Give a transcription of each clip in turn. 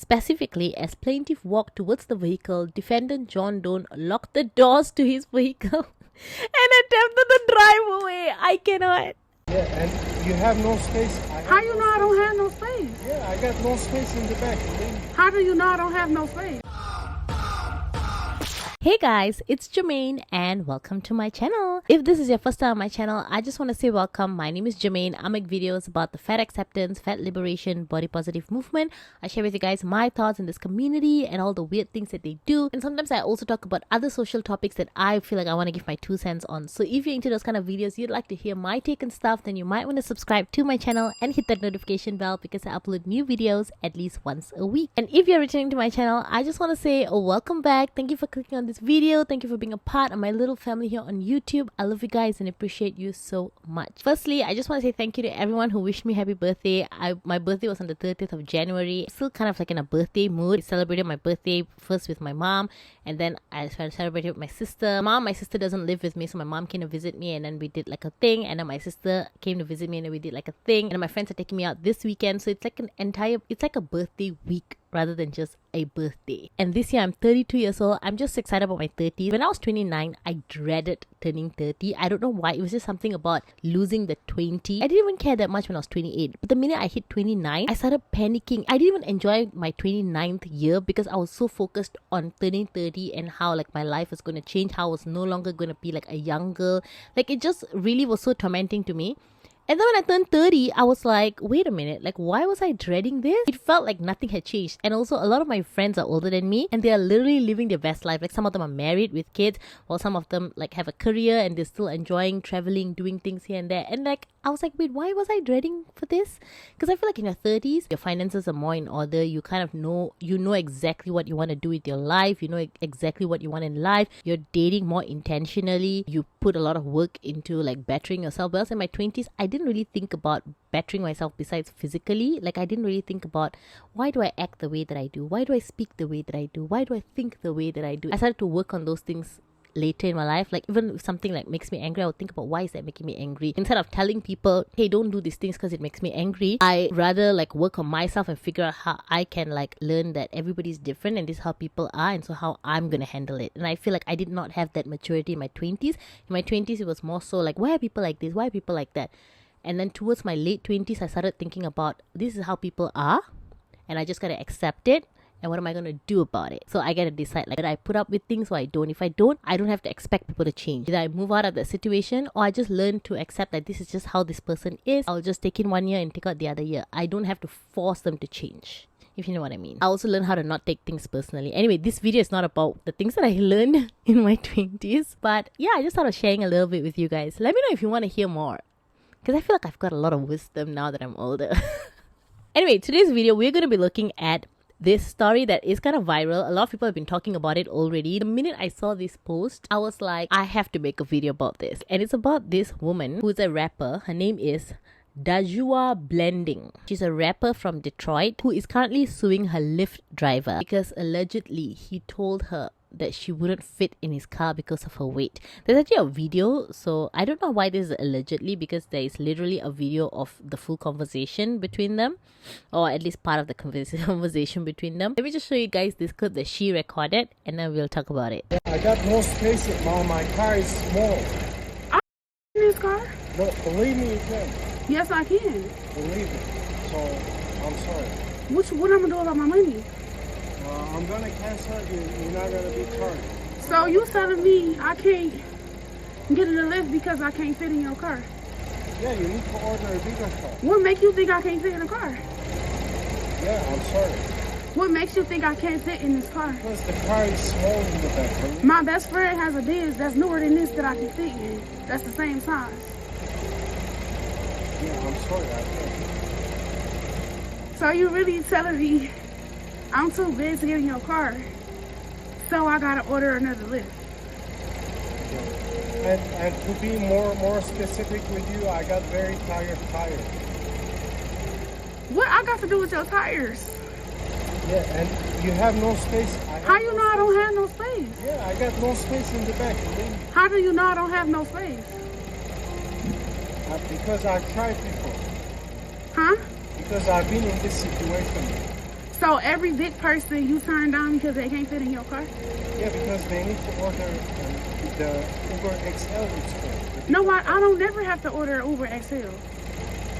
Specifically, as plaintiff walked towards the vehicle, defendant John Doe locked the doors to his vehicle and attempted to drive away. I cannot. Yeah, and you have no space. How you know I don't have no space? Yeah, I got no space in the back. How do you know I don't have no space? Hey guys, it's Jermaine and welcome to my channel. If this is your first time on my channel, I just want to say welcome. My name is Jermaine. I make videos about the fat acceptance, fat liberation, body positive movement. I share with you guys my thoughts in this community and all the weird things that they do. And sometimes I also talk about other social topics that I feel like I want to give my 2 cents on. So if you're into those kind of videos, you'd like to hear my take and stuff, then you might want to subscribe to my channel and hit that notification bell because I upload new videos at least once a week. And if you're returning to my channel, I just want to say welcome back. Thank you for clicking on this video. Thank you for being a part of my little family here on YouTube. I love you guys and appreciate you so much. Firstly, I just want to say thank you to everyone who wished me happy birthday. My birthday was on the 30th of January. Still kind of like in a birthday mood. I celebrated my birthday first with my mom and then I celebrated with my sister. My sister doesn't live with me, so my mom came to visit me and then we did like a thing, and then my sister came to visit me and then we did like a thing, and then my friends are taking me out this weekend, so it's like it's like a birthday week rather than just a birthday. And this year I'm 32 years old. I'm just excited about my 30s. When I was 29, I dreaded turning 30. I don't know why. It was just something about losing the 20. I didn't even care that much when I was 28. But the minute I hit 29, I started panicking. I didn't even enjoy my 29th year because I was so focused on turning 30 and how like my life was going to change, how I was no longer going to be like a young girl. Like it just really was so tormenting to me. And then when I turned 30, I was like, wait a minute, like why was I dreading this? It felt like nothing had changed. And also a lot of my friends are older than me and they are literally living their best life. Like some of them are married with kids, while some of them like have a career and they're still enjoying traveling, doing things here and there. And like I was like, wait, why was I dreading for this? Because I feel like in your 30s, your finances are more in order. You kind of know, exactly what you want to do with your life. You know exactly what you want in life. You're dating more intentionally. You put a lot of work into like bettering yourself. Whereas in my 20s, I didn't really think about bettering myself besides physically. Like I didn't really think about why do I act the way that I do? Why do I speak the way that I do? Why do I think the way that I do? I started to work on those things later in my life. Like even if something like makes me angry, I would think about why is that making me angry. Instead of telling people, hey, don't do these things because it makes me angry, I rather like work on myself and figure out how I can like learn that everybody's different and this is how people are, and so how I'm gonna handle it. And I feel like I did not have that maturity in my 20s. In my 20s, it was more so like, why are people like this? Why are people like that? And then towards my late 20s, I started thinking about this is how people are and I just gotta accept it. And what am I going to do about it? So I got to decide, like, whether I put up with things or I don't. If I don't, I don't have to expect people to change. Either I move out of that situation or I just learn to accept that this is just how this person is. I'll just take in 1 year and take out the other year. I don't have to force them to change, if you know what I mean. I also learned how to not take things personally. Anyway, this video is not about the things that I learned in my 20s. But yeah, I just thought of sharing a little bit with you guys. Let me know if you want to hear more, because I feel like I've got a lot of wisdom now that I'm older. Anyway, today's video, we're going to be looking at this story that is kind of viral. A lot of people have been talking about it already. The minute I saw this post, I was like, I have to make a video about this. And it's about this woman who's a rapper. Her name is Dajuan Blanding. She's a rapper from Detroit who is currently suing her Lyft driver because allegedly he told her that she wouldn't fit in his car because of her weight. There's actually a video, so I don't know why this is allegedly, because there is literally a video of the full conversation between them, or at least part of the conversation between them. Let me just show you guys this clip that she recorded and then we'll talk about it. Yeah, I got no space at all. My car is small. I in this car? No, believe me, you can. Yes, I can. Believe me. So, I'm sorry. What am I gonna do about my money? I'm gonna cancel it. You're not gonna be charged. So you telling me I can't get in the Lyft because I can't fit in your car? Yeah, you need to order a bigger car. What makes you think I can't fit in the car? Yeah, I'm sorry. What makes you think I can't fit in this car? Because the car is small in the back. My best friend has a Benz that's newer than this that I can fit in. That's the same size. Yeah, I'm sorry. I can't. So you really telling me I'm too big to get in your car, so I gotta order another Lyft? And to be more specific with you, I got very tired tires. What I got to do with your tires? Yeah, and you have no space. How you know I don't have no space? Yeah, I got no space in the back. How do you know I don't have no space? Because I've tried before. Huh? Because I've been in this situation. So every big person you turn down because they can't fit in your car? Yeah, because they need to order the Uber XL it's called. No, I don't never have to order Uber XL.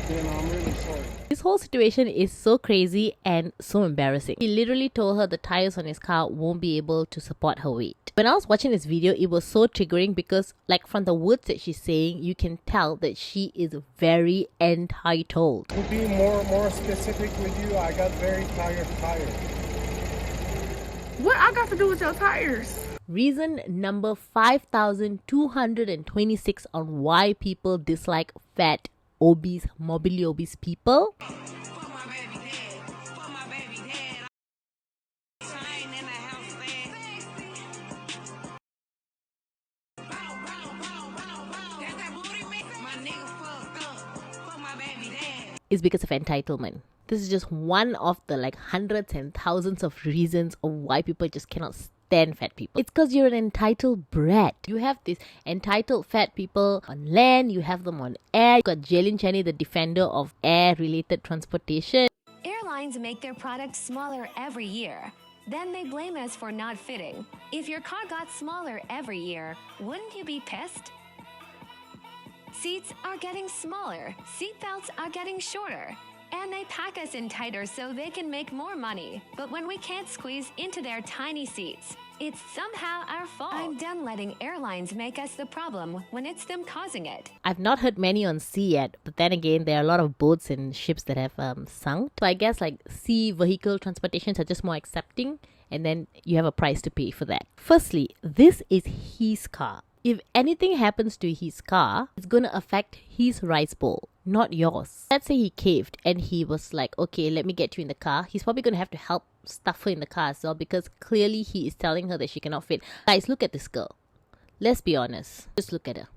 Then I'm really sorry. This whole situation is so crazy and so embarrassing. He literally told her the tires on his car won't be able to support her weight. When I was watching this video, it was so triggering because like from the words that she's saying, you can tell that she is very entitled. To be more specific with you, I got very tired tires. What I got to do with your tires? Reason number 5226 on why people dislike fat, obese, morbidly obese people. Is because of entitlement. This is just one of the like hundreds and thousands of reasons of why people just cannot stand fat people. It's because you're an entitled brat. You have these entitled fat people on land, you have them on air. You got Jalen Cheney, the defender of air-related transportation. Airlines make their products smaller every year. Then they blame us for not fitting. If your car got smaller every year, wouldn't you be pissed? Seats are getting smaller, seatbelts are getting shorter, and they pack us in tighter so they can make more money. But when we can't squeeze into their tiny seats, it's somehow our fault. I'm done letting airlines make us the problem when it's them causing it. I've not heard many on sea yet, but then again, there are a lot of boats and ships that have sunk. So I guess like sea vehicle transportations are just more accepting, and then you have a price to pay for that. Firstly, this is his car. If anything happens to his car, it's going to affect his rice bowl, not yours. Let's say he caved and he was like, okay, let me get you in the car. He's probably going to have to help stuff her in the car as well because clearly he is telling her that she cannot fit. Guys, look at this girl. Let's be honest. Just look at her.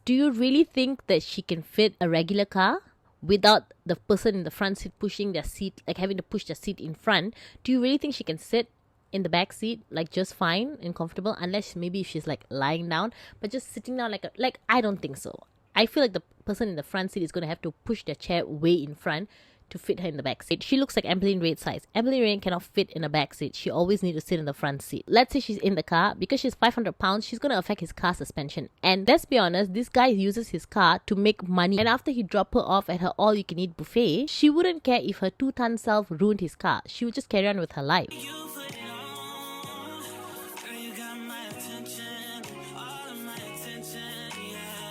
Do you really think that she can fit a regular car without the person in the front seat pushing their seat, like having to push their seat in front? Do you really think she can sit in the back seat like just fine and comfortable, unless maybe she's like lying down, but just sitting down like I don't think so. I feel like the person in the front seat is going to have to push their chair way in front to fit her in the back seat. She looks like Emily Rain's size. Emily Rain cannot fit in a back seat. She always needs to sit in the front seat. Let's say she's in the car. Because she's 500 pounds, she's going to affect his car suspension. And let's be honest, this guy uses his car to make money. And after he dropped her off at her all-you-can-eat buffet, she wouldn't care if her 2-ton self ruined his car. She would just carry on with her life.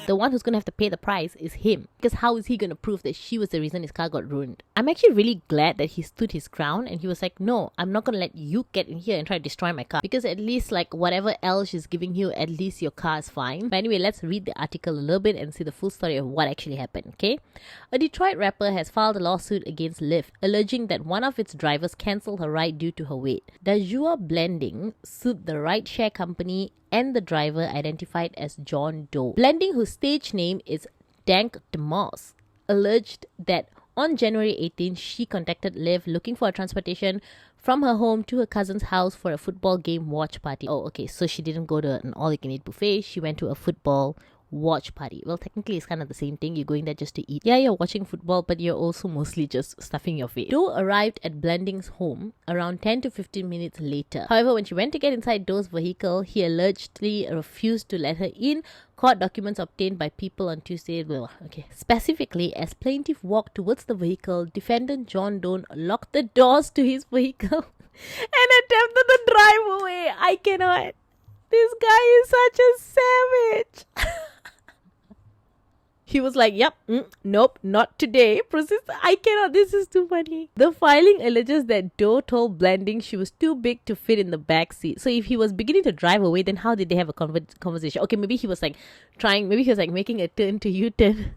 The one who's going to have to pay the price is him. Because how is he going to prove that she was the reason his car got ruined? I'm actually really glad that he stood his ground and he was like, no, I'm not going to let you get in here and try to destroy my car. Because at least like whatever else she's giving you, at least your car is fine. But anyway, let's read the article a little bit and see the full story of what actually happened, okay? A Detroit rapper has filed a lawsuit against Lyft, alleging that one of its drivers cancelled her ride due to her weight. Dajuan Blanding sued the rideshare company and the driver identified as John Doe. Blanding, whose stage name is Dank Demoss, alleged that on January 18, she contacted Lyft looking for a transportation from her home to her cousin's house for a football game watch party. Oh, okay, so she didn't go to an all-you-can-eat buffet. She went to a football watch party. Well, technically it's kind of the same thing. You're going there just to eat. Yeah, you're watching football, but you're also mostly just stuffing your face. Doe arrived at Blanding's home around 10 to 15 minutes later. However, when she went to get inside Doe's vehicle, he allegedly refused to let her in. Court documents obtained by People on Tuesday. Specifically, as plaintiff walked towards the vehicle, defendant John Doe locked the doors to his vehicle and attempted to drive away. I cannot. This guy is such a savage. He was like, yep, nope, not today. Persist. I cannot. This is too funny. The filing alleges that Doe told Blanding she was too big to fit in the back seat. So if he was beginning to drive away, then how did they have a conversation? Okay, maybe he was like maybe he was like making a turn to U-turn.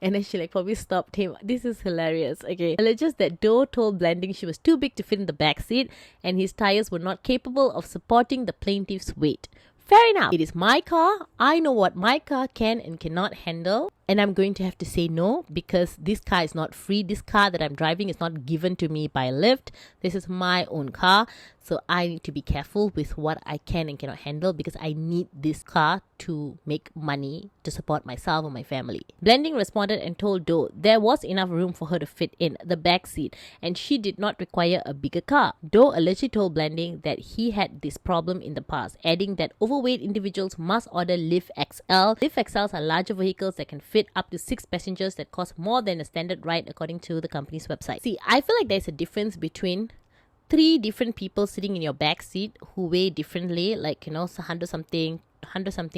And then she like probably stopped him. This is hilarious. Okay. Alleges that Doe told Blanding she was too big to fit in the back seat and his tires were not capable of supporting the plaintiff's weight. Fair enough. It is my car. I know what my car can and cannot handle. and I'm going to have to say no because this car is not free. This car that I'm driving is not given to me by Lyft. This is my own car. So I need to be careful with what I can and cannot handle because I need this car to make money to support myself and my family. Blanding responded and told Doe there was enough room for her to fit in the back seat and she did not require a bigger car. Doe allegedly told Blanding that he had this problem in the past, adding that overweight individuals must order Lyft XL. Lyft XLs are larger vehicles that can fit up to 6 passengers that cost more than a standard ride according to the company's website. See, I feel like there's a difference between 3 different people sitting in your back seat who weigh differently, like 100 something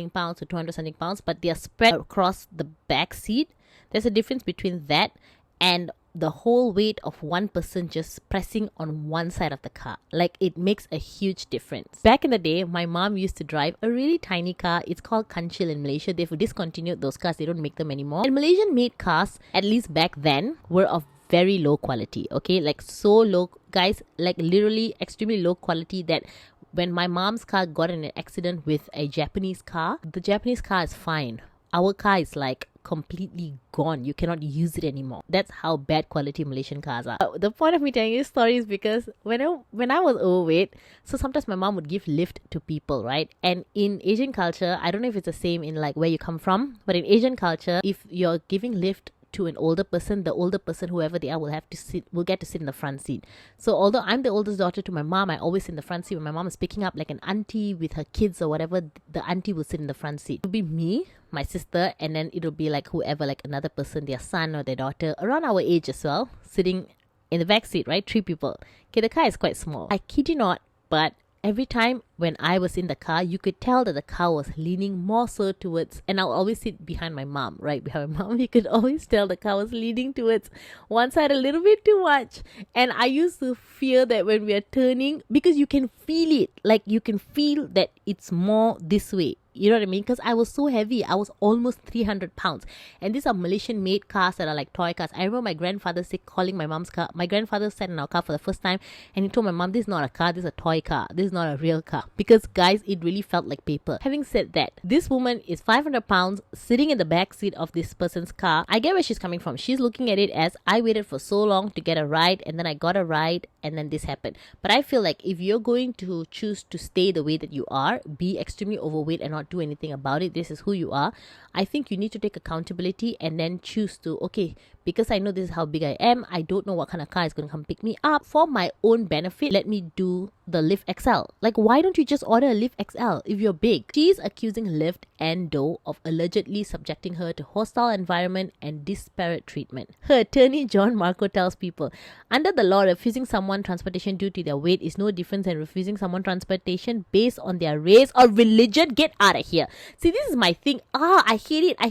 pounds to 200 something pounds, but they are spread across the back seat. There's a difference between that and the whole weight of one person just pressing on one side of the car. Like, it makes a huge difference. Back in the day, my mom used to drive a really tiny car. It's called Kancil in Malaysia. They've discontinued those cars. They don't make them anymore. And Malaysian made cars, at least back then, were of very low quality. Okay, like so low, guys, like literally extremely low quality that when my mom's car got in an accident with a Japanese car, the Japanese car is fine. Our car is like completely gone. You cannot use it anymore. That's how bad quality Malaysian cars are. The point of me telling you this story is because when I was overweight, so sometimes my mom would give Lyft to people, right? And in Asian culture, I don't know if it's the same in like where you come from, but in Asian culture, if you're giving Lyft to an older person, the older person, whoever they are, will get to sit in the front seat. So although I'm the oldest daughter to my mom, I always sit in the front seat. When my mom is picking up like an auntie with her kids or whatever, the auntie will sit in the front seat. It'll be me, my sister, and then it'll be like whoever, like another person, their son or their daughter, around our age as well, sitting in the back seat, right? 3 people. Okay, the car is quite small. I kid you not, but every time when I was in the car, you could tell that the car was leaning more so towards, and I'll always sit behind my mom, right behind my mom. You could always tell the car was leaning towards one side a little bit too much. And I used to fear that when we are turning, because you can feel it, like you can feel that it's more this way. You know what I mean? Because I was so heavy. I was almost 300 pounds. And these are Malaysian made cars that are like toy cars. I remember my grandfather calling my mom's car. My grandfather sat in our car for the first time and he told my mom, this is not a car, this is a toy car. This is not a real car. Because guys, it really felt like paper. Having said that, this woman is 500 pounds sitting in the back seat of this person's car. I get where she's coming from. She's looking at it as, I waited for so long to get a ride and then I got a ride and then this happened. But I feel like if you're going to choose to stay the way that you are, be extremely overweight and not do anything about it, this is who you are, I think you need to take accountability and then choose to, okay, because I know this is how big I am, I don't know what kind of car is going to come pick me up. For my own benefit, let me do the Lyft XL. Like, why don't you just order a Lyft XL if you're big? She's accusing Lyft and Doe of allegedly subjecting her to hostile environment and disparate treatment. Her attorney John Marco tells people, under the law, refusing someone transportation due to their weight is no different than refusing someone transportation based on their race or religion. Get out of here. See, this is my thing. I hate it. I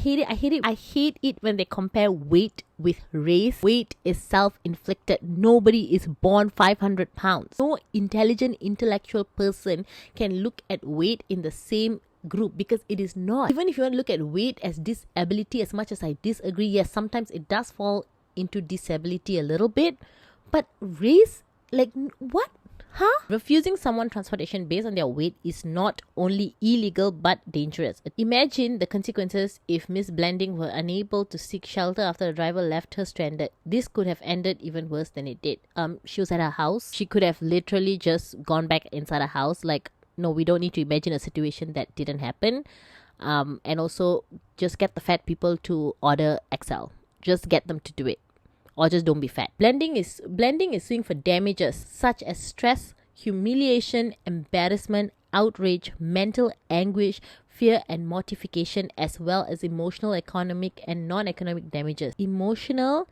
hate it when they compare weight with race. Weight is self-inflicted. Nobody is born 500 pounds. No intelligent, intellectual person can look at weight in the same group because it is not. Even if you want to look at weight as disability, as much as I disagree, yes, sometimes it does fall into disability a little bit, but race, like what? Refusing someone transportation based on their weight is not only illegal but dangerous. Imagine the consequences if Miss Blanding were unable to seek shelter after the driver left her stranded. This could have ended even worse than it did. She was at her house. She could have literally just gone back inside her house. Like, no, we don't need to imagine a situation that didn't happen. And also just get the fat people to order XL. Just get them to do it. Or just don't be fat. Blanding is suing for damages such as stress, humiliation, embarrassment, outrage, mental anguish, fear and mortification, as well as emotional, economic and non-economic damages. Emotional,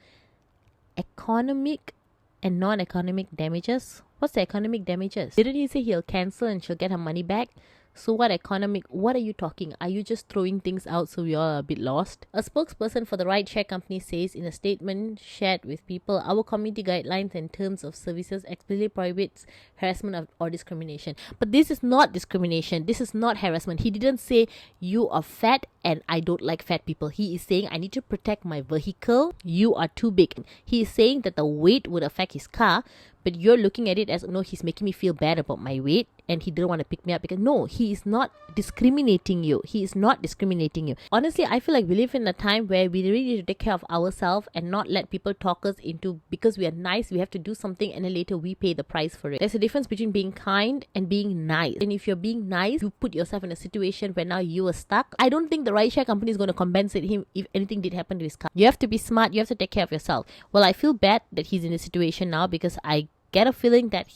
economic and non-economic damages? What's the economic damages? Didn't you say he'll cancel and she'll get her money back? So what economic? What are you talking? Are you just throwing things out so we all are a bit lost? A spokesperson for the rideshare company says in a statement shared with people, our community guidelines and terms of services explicitly prohibits harassment or discrimination. But this is not discrimination. This is not harassment. He didn't say you are fat and I don't like fat people. He is saying I need to protect my vehicle. You are too big. He is saying that the weight would affect his car, but you're looking at it as, no, he's making me feel bad about my weight and he didn't want to pick me up. Because no, he is not discriminating you. He is not discriminating you. Honestly, I feel like we live in a time where we really need to take care of ourselves and not let people talk us into, because we are nice, we have to do something and then later we pay the price for it. There's a difference between being kind and being nice. And if you're being nice, you put yourself in a situation where now you are stuck. I don't think the rideshare company is going to compensate him if anything did happen to his car. You have to be smart. You have to take care of yourself. Well, I feel bad that he's in this situation now, because I get a feeling that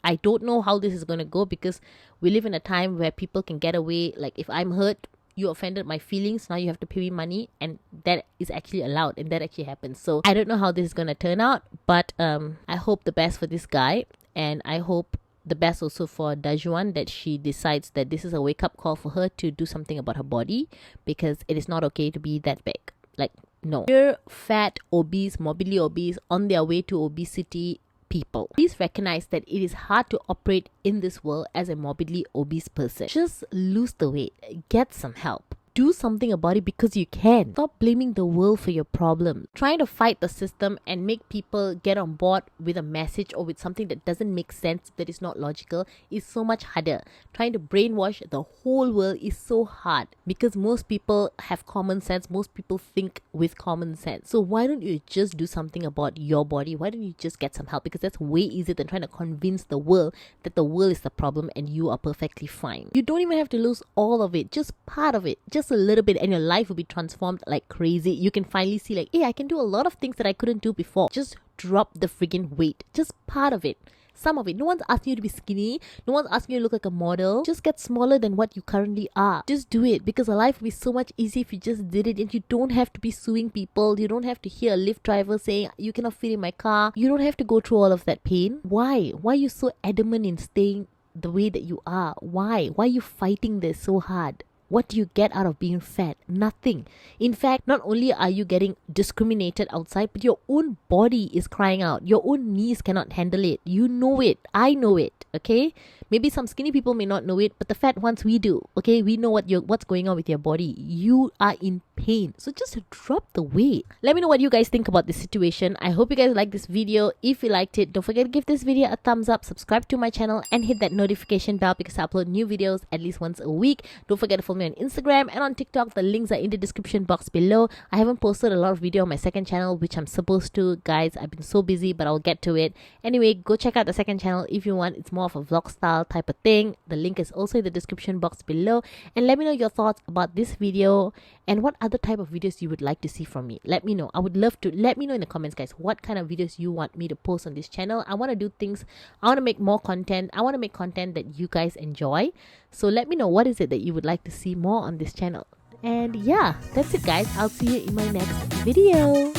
I don't know how this is going to go, because we live in a time where people can get away. Like, if I'm hurt, you offended my feelings, now you have to pay me money, and that is actually allowed, and that actually happens. So I don't know how this is going to turn out, but I hope the best for this guy, and I hope the best also for Dajuan, that she decides that this is a wake-up call for her to do something about her body, because it is not okay to be that big. Like, no. Dear fat, obese, morbidly obese, on their way to obesity people, please recognize that it is hard to operate in this world as a morbidly obese person. Just lose the weight. Get some help. Do something about it because you can. Stop blaming the world for your problem. Trying to fight the system and make people get on board with a message or with something that doesn't make sense, that is not logical, is so much harder. Trying to brainwash the whole world is so hard, because most people have common sense. Most people think with common sense. So why don't you just do something about your body? Why don't you just get some help? Because that's way easier than trying to convince the world that the world is the problem and you are perfectly fine. You don't even have to lose all of it, just part of it, just a little bit, and your life will be transformed like crazy. You can finally see, like, hey, I can do a lot of things that I couldn't do before. Just drop the friggin' weight. Just part of it. Some of it. No one's asking you to be skinny. No one's asking you to look like a model. Just get smaller than what you currently are. Just do it, because life will be so much easier if you just did it, and you don't have to be suing people. You don't have to hear a Lyft driver saying, you cannot fit in my car. You don't have to go through all of that pain. Why? Why are you so adamant in staying the way that you are? Why? Why are you fighting this so hard? What do you get out of being fat? Nothing. In fact, not only are you getting discriminated outside, but your own body is crying out. Your own knees cannot handle it. You know it. I know it. Okay? Maybe some skinny people may not know it, but the fat ones, we do. Okay? We know what's going on with your body. You are in pain. So just drop the weight. Let me know what you guys think about this situation. I hope you guys like this video. If you liked it, don't forget to give this video a thumbs up, subscribe to my channel, and hit that notification bell, because I upload new videos at least once a week. Don't forget to follow me on Instagram and on TikTok. The links are in the description box below. I haven't posted a lot of video on my second channel, which I'm supposed to. Guys, I've been so busy, but I'll get to it. Anyway, go check out the second channel if you want. It's more of a vlog style type of thing. The link is also in the description box below. And let me know your thoughts about this video and what other type of videos you would like to see from me. Let me know. I would love to. Let me know in the comments, guys, what kind of videos you want me to post on this channel. I want to do things. I want to make more content. I want to make content that you guys enjoy. So let me know, what is it that you would like to see more on this channel. And yeah, that's it, guys. I'll see you in my next video.